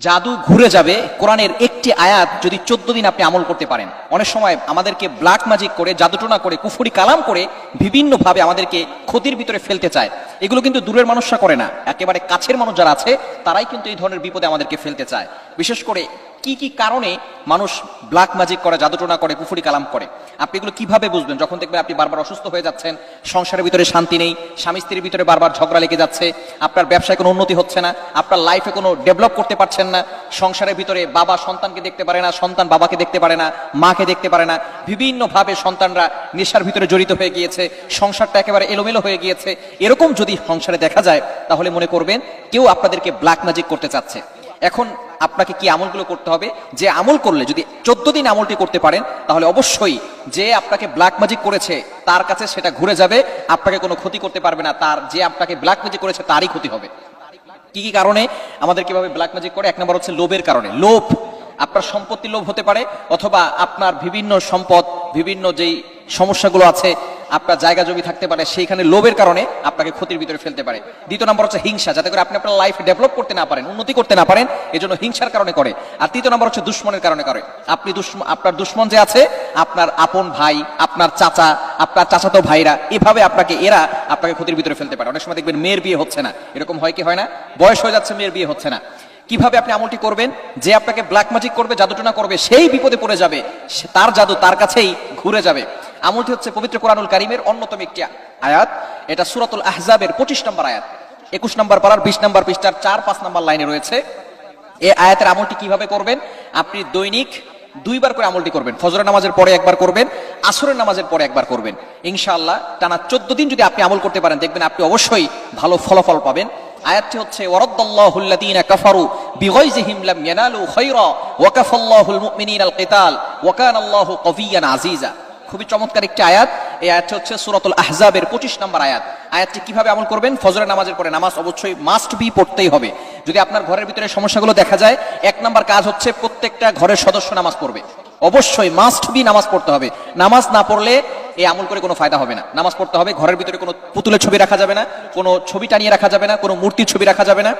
জাদু ঘুরে যাবে কোরআনের একটি আয়াত যদি 14 দিন আপনি আমল করতে পারেন। অনেক সময় আমাদেরকে ব্ল্যাক ম্যাজিক করে, জাদুটোনা করে, কুফরি কালাম করে বিভিন্নভাবে আমাদেরকে ক্ষতির ভিতরে ফেলতে চায়। এগুলো কিন্তু দূরের মানুষরা করে না, একেবারে কাছের মানুষ যারা আছে তারাই কিন্তু এই ধরনের বিপদে আমাদেরকে ফেলতে চায়। বিশেষ করে কি কি কারণে মানুষ ব্ল্যাক ম্যাজিক করে, জাদুটোনা করে, কুফরি কালাম করে, আপনি এগুলো কিভাবে বুঝবেন? যখন দেখবেন আপনি বারবার অসুস্থ হয়ে যাচ্ছেন, সংসারের ভিতরে শান্তি নেই, স্বামী স্ত্রীর ভিতরে বারবার ঝগড়া লেগে যাচ্ছে, আপনার ব্যবসায় কোনো উন্নতি হচ্ছে না, আপনার লাইফে কোনো ডেভেলপ করতে পারছেন না, সংসারের ভিতরে বাবা সন্তানকে দেখতে পারে না, সন্তান বাবাকে দেখতে পারে না, মাকে দেখতে পারে না, বিভিন্নভাবে সন্তানরা নেশার ভিতরে জড়িত হয়ে গিয়েছে, সংসারটা একেবারে এলোমেলো হয়ে গিয়েছে, এরকম যদি সংসারে দেখা যায় তাহলে মনে করবেন কেউ আপনাদেরকে ব্ল্যাক ম্যাজিক করতে চাচ্ছে। এখন আপনাকে কি আমলগুলো করতে হবে? যে আমল করলে যদি 14 দিন আমলটি করতে পারেন তাহলে অবশ্যই যে আপনাকে ব্ল্যাক ম্যাজিক করেছে তার কাছে সেটা ঘুরে যাবে, আপনাকে কোনো ক্ষতি করতে পারবে না, তার যে আপনাকে ব্ল্যাক ম্যাজিক করেছে তারই ক্ষতি হবে। কি কি কারণে আমাদের কিভাবে ব্ল্যাক ম্যাজিক করে? এক নম্বর হচ্ছে লোভের কারণে। লোভ, আপনার সম্পত্তির লোভ হতে পারে, অথবা আপনার বিভিন্ন সম্পদ, বিভিন্ন যেই সমস্যাগুলো আছে, আপনার জায়গা জমি থাকতে পারে, সেইখানে লোভের কারণে আপনাকে ক্ষতির ভিতরে ফেলতে পারে। দ্বিতীয় নম্বর হচ্ছে হিংসা, যাতে করে আপনি আপনার লাইফ ডেভেলপ করতে না পারেন, উন্নতি করতে না পারেন, এজন্য হিংসার কারণে করে। আর তৃতীয় নম্বর হচ্ছে দুশ্মনের কারণে করে। আপনি আপনার দুশ্মন যে আছে, আপনার আপন ভাই, আপনার চাচা, আপনার চাচাতো ভাইরা, এভাবে এরা আপনাকে ক্ষতির ভিতরে ফেলতে পারে। অনেক সময় দেখবেন মেয়ের বিয়ে হচ্ছে না, এরকম হয় কি হয় না? বয়স হয়ে যাচ্ছে, মেয়ের বিয়ে হচ্ছে না। কিভাবে আপনি আমলটি করবেন? যে আপনাকে ব্ল্যাক ম্যাজিক করবে, জাদুটোনা করবে, সেই বিপদে পড়ে যাবে, তার জাদু তার কাছেই ঘুরে যাবে। আমলটি হচ্ছে পবিত্র কোরআনুল কারীমের অন্যতম একটি আয়াত। এটা সূরাতুল আহজাবের 25 নম্বর আয়াত, 21 নম্বর পারার 20 নম্বর পৃষ্ঠার 4-5 নম্বর লাইনে রয়েছে। এই আয়াতের আমলটি কিভাবে করবেন? আপনি দৈনিক 2 বার করে আমলটি করবেন। ফজরের নামাজের পরে একবার করবেন, আসরের নামাজের পরে একবার করবেন। ইনশাআল্লাহ টানা 14 দিন যদি আপনি আমল করতে পারেন, দেখবেন আপনি অবশ্যই ভালো ফলাফল পাবেন। আয়াতটি হচ্ছে ওয়ারাদ্দাল্লাহুল লাযীনা কাফারু বিগাইযিহিম লাম ইয়ানালু খায়রা ওয়া কাফাল্লাহুল মুমিনিনাল কিতাল ওয়া কানাল্লাহু কাবিয়্যান আজিজা। খুবই চমৎকার একটি আয়াত। এই আয়াতটি হচ্ছে সূরাতুল আহজাবের 25 নম্বর আয়াত। আয়াতটি কিভাবে আমল করবেন? ফজরের নামাজের পরে, নামাজ অবশ্যই মাস্ট বি পড়তেই হবে। যদি আপনার ঘরের ভিতরে সমস্যাগুলো দেখা যায়, 1 নম্বর কাজ হচ্ছে প্রত্যেকটা ঘরের সদস্য নামাজ পড়বে। অবশ্যই মাস্ট বি নামাজ পড়তে হবে। নামাজ না পড়লে এই আমল করে কোনো ফায়দা হবে না। নামাজ পড়তে হবে। ঘরের ভিতরে কোনো পুতুলের ছবি রাখা যাবে না, কোনো ছবি টানিয়ে রাখা যাবে না, কোনো মূর্তির ছবি রাখা যাবে না,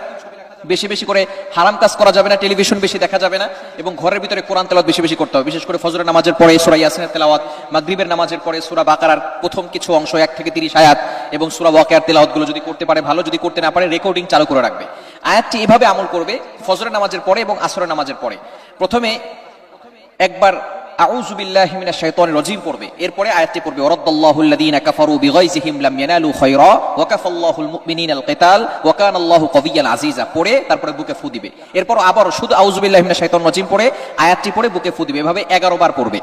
বেশি বেশি করে হারাম কাজ করা যাবে না, টেলিভিশন বেশি দেখা যাবে না, এবং ঘরের ভিতরে কোরআন তেলাওয়াত বেশি বেশি করতে হবে। বিশেষ করে ফজরের নামাজের পরে সূরা ইয়াসিনের তেলাওয়াত, মাগরিবের নামাজের পরে সূরা বাকারার প্রথম কিছু অংশ 1 থেকে 30 আয়াত এবং সূরা ওয়াকিয়ার তেলাওয়াতগুলো যদি করতে পারে ভালো, যদি করতে না পারে রেকর্ডিং চালু করে রাখবে। আয়াতটি এভাবে আমল করবে ফজরের নামাজের পরে এবং আসরের নামাজের পরে। প্রথমে একবার আউযু বিল্লাহি মিনাশ শাইতানির রাজিম পড়বে, এরপরে আয়াতটি পড়বে ওয়ারাদ্দাল্লাহুল লাযীনা কাফারু বিগাইযিহিম লাম ইয়ানালু খায়রা ওয়া কাফাল্লাহুল মুমিনিনাল কিতাল ওয়া কানাল্লাহু কাবিয়্যান আজিজা পড়ে তারপরে বুকে ফু দিবে। এরপর আবার শুধু আউযু বিল্লাহি মিনাশ শাইতানির রাজিম পড়ে আয়াতটি পড়ে বুকে ফু দিবে। এভাবে 11 বার পড়বে।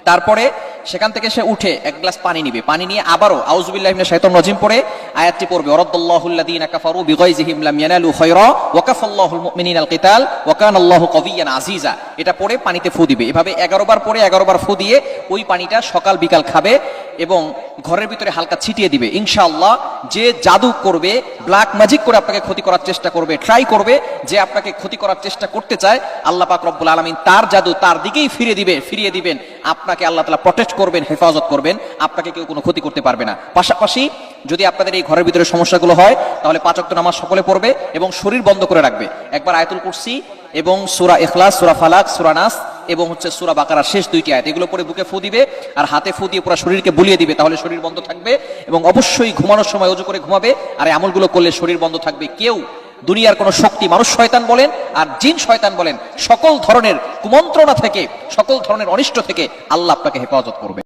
তারপরে সেখান থেকে সে উঠে 1 গ্লাস পানি নিবে, পানি নিয়ে আবারও আউযু বিল্লাহি মিনাশ শাইতানির রাজিম পড়ে আয়াতটি পড়বে ওয়ারাদ্দাল্লাহুল লাযীনা কাফারু বিগাইযিহিম লাম ইয়ানালু খায়রা ওয়া কাফাল্লাহুল মুমিনিনাল কিতাল ওয়া কানাল্লাহু কাবিয়্যান আজিজা। এটা পড়ে পানিতে ফু দিবে। এভাবে 11 বার পড়ে 11 বার ফু দিয়ে ওই পানিটা সকাল বিকাল খাবে এবং ঘরের ভিতরে হালকা ছিটিয়ে দিবে। ইনশাআল্লাহ যে জাদু করবে, ব্ল্যাক ম্যাজিক করে আপনাকে ক্ষতি করার চেষ্টা করবে, ট্রাই করবে, যে আপনাকে ক্ষতি করার চেষ্টা করতে চায়, আল্লাহ পাক রব্বুল আলামিন তার জাদু তার দিকেই ফিরিয়ে দিবেন। আপনাকে আল্লাহ তাআলা প্রটেক্ট করবেন, হেফাজত করবেন, আপনাকে কেউ কোনো ক্ষতি করতে পারবে না। পাশাপাশি যদি আপনাদের এই ঘরের ভিতরে সমস্যাগুলো হয় তাহলে 5 ওয়াক্ত নামাজ সকলে পড়বে এবং শরীর বন্ধ করে রাখবে। একবার আয়াতুল কুরসি এবং সূরা ইখলাস, সূরা ফালাক, সূরা নাস এবং সূরা বাকারার শেষ 2টি আয়াত, এগুলো পরে বুকে ফু দিবে আর হাতে ফু দিয়ে পুরো শরীরকে বুলিয়ে দিবে, তাহলে শরীর বন্ধ থাকবে। এবং অবশ্যই ঘুমানোর সময় ওযু করে ঘুমাবে। আর এই আমলগুলো করলে শরীর বন্ধ থাকবে। কেউ দুনিয়ার কোন শক্তি, মানুষ শয়তান বলেন আর জিন শয়তান বলেন, সকল ধরনের কুমন্ত্রণা থেকে, সকল ধরনের অনিষ্ট থেকে আল্লাহ আপনাকে হেফাজত করবে।